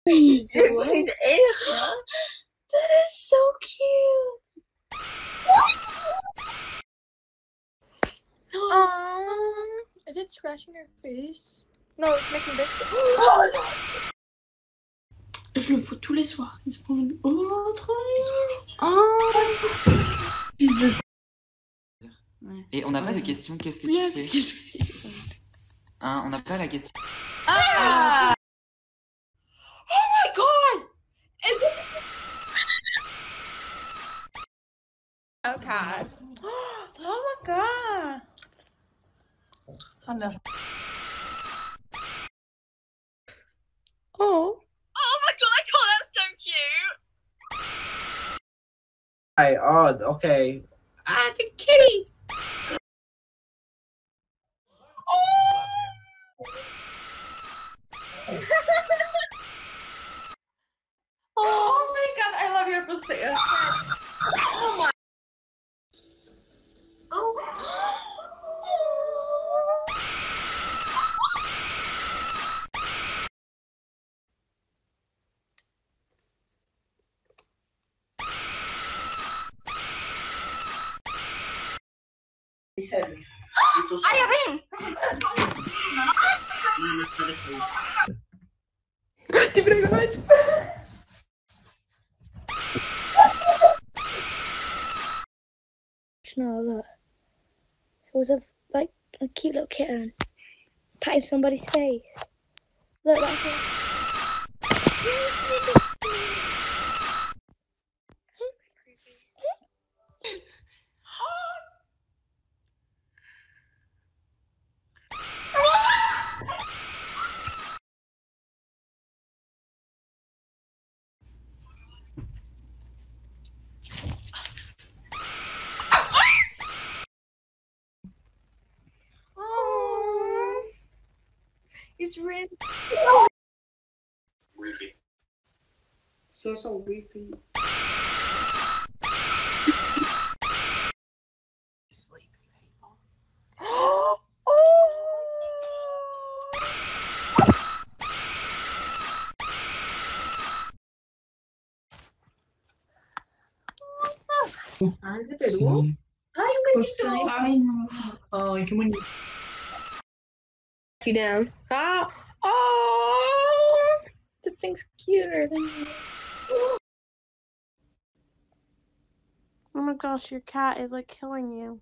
That is so cute. Is it scratching your face? No, it's making biscuits. Je le fous tous les soirs. Il se prend... Oh, trop mignon. Ouais. Et on n'a pas de question, qu'est-ce que tu fais? Hein, on n'a pas la question. Ah! Oh my god! Okay. Oh my god. Oh. Oh my god, I call that so cute. Oh, okay. Ah, the kitty. Oh my god, I love your pussy. Oh my. Oh. Aria, ven. Te pregaste. No, look. It was a cute little kitten patting somebody's face. Look, that's it. It's really Weepy. so weepy. Ah, você pegou? Ai, um gatito. Ai, não. Ai, que bonito. You down. Oh, the thing's cuter than you. Oh my gosh, your cat is like killing you.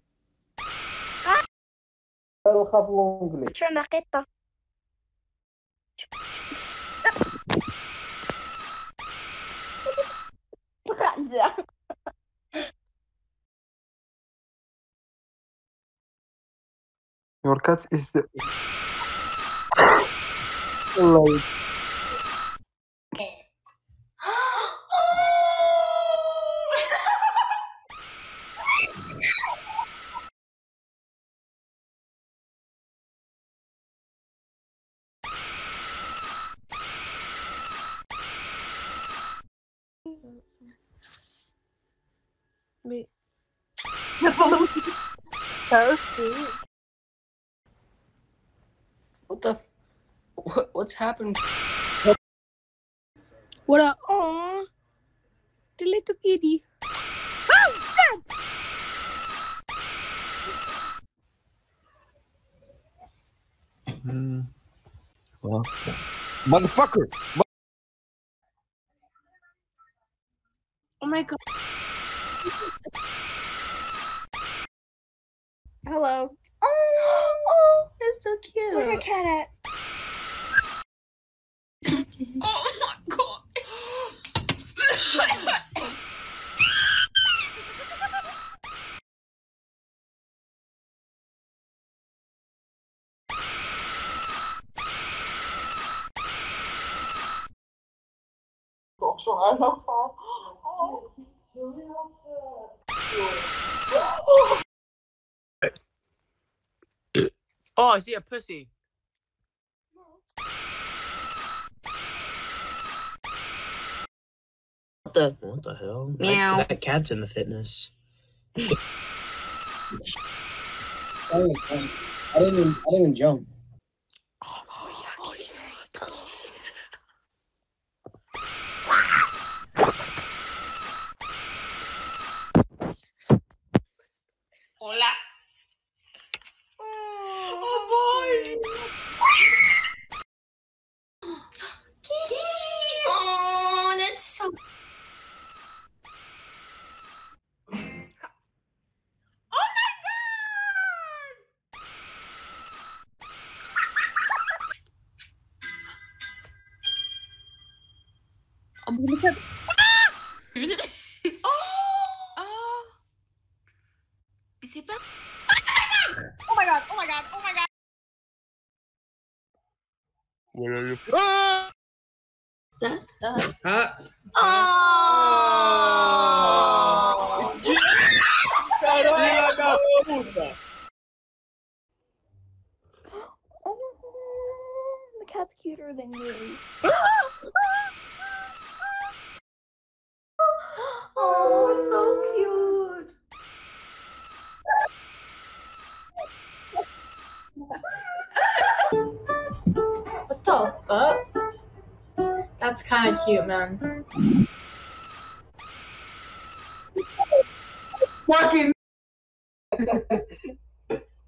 Your cat is the... Like... Wait. That was sweet. What the? What's happened? What up? Aww. The little kitty. Oh, shit! Well, motherfucker! Oh my god. Hello. Oh, that's so cute. Where's your cat at? Oh my god. Oh, I see a pussy. What the hell? Meow. That cat's in the fitness. I didn't even jump. Mais c'est pas... Oh my god, oh my god, oh my god. Where are you? The cat's cuter than you. Oh, so cute. What the fuck? That's kind of cute, man. Fucking.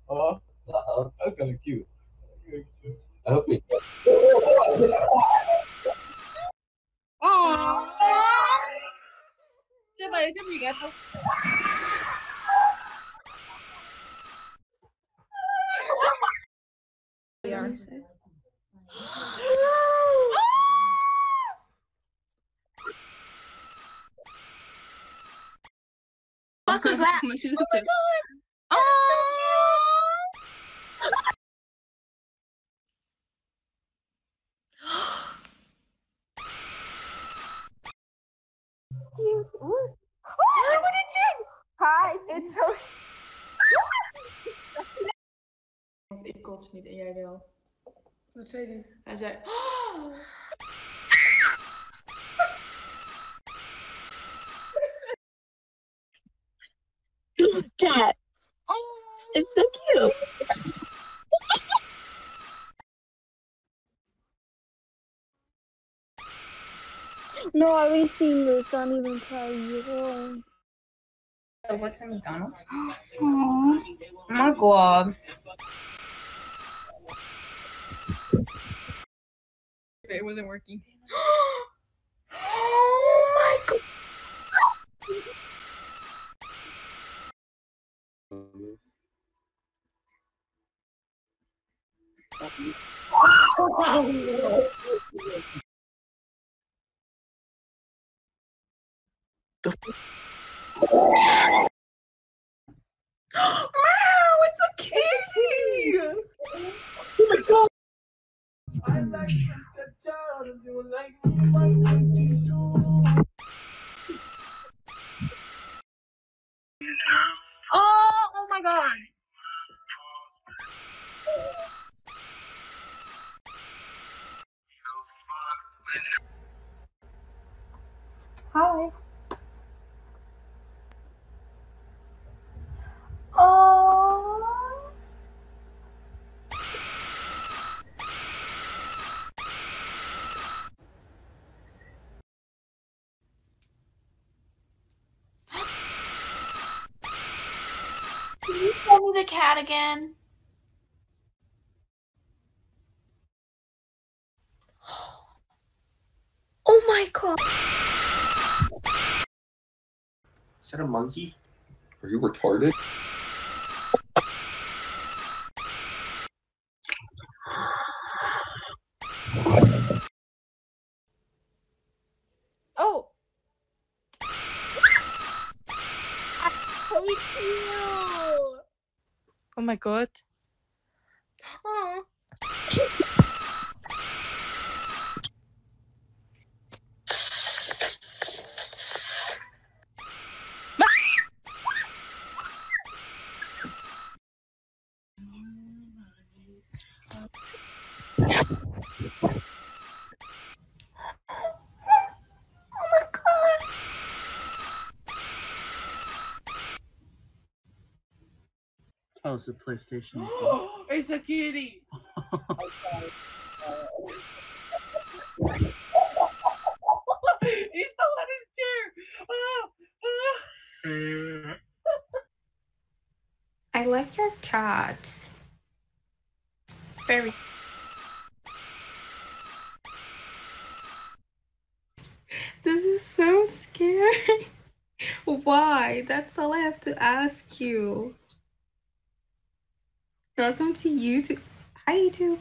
Oh, that's kind of cute. I hope it. Oh. Se parece a mi gato. What was that? Oh my god! Oh! Hi, it's so... Ik kots niet en jij wel. Wat zei hij? Hij zei... Oh! Cat. It's so cute. No, I already seen this. Don't even tell you. What's in McDonald's? Oh my god. It wasn't working. Oh my god. Meow, it's a kitty! Oh my god! Oh my god! Hi. Oh. Can you show me the cat again? Oh my god. Is that a monkey? Are you retarded? Oh. I hate you. Oh my god. Oh. Oh, it's a PlayStation. It's a kitty. He's still on his chair. I like your cats. Very. This is so scary. Why? That's all I have to ask you. Welcome to YouTube. Hi, YouTube.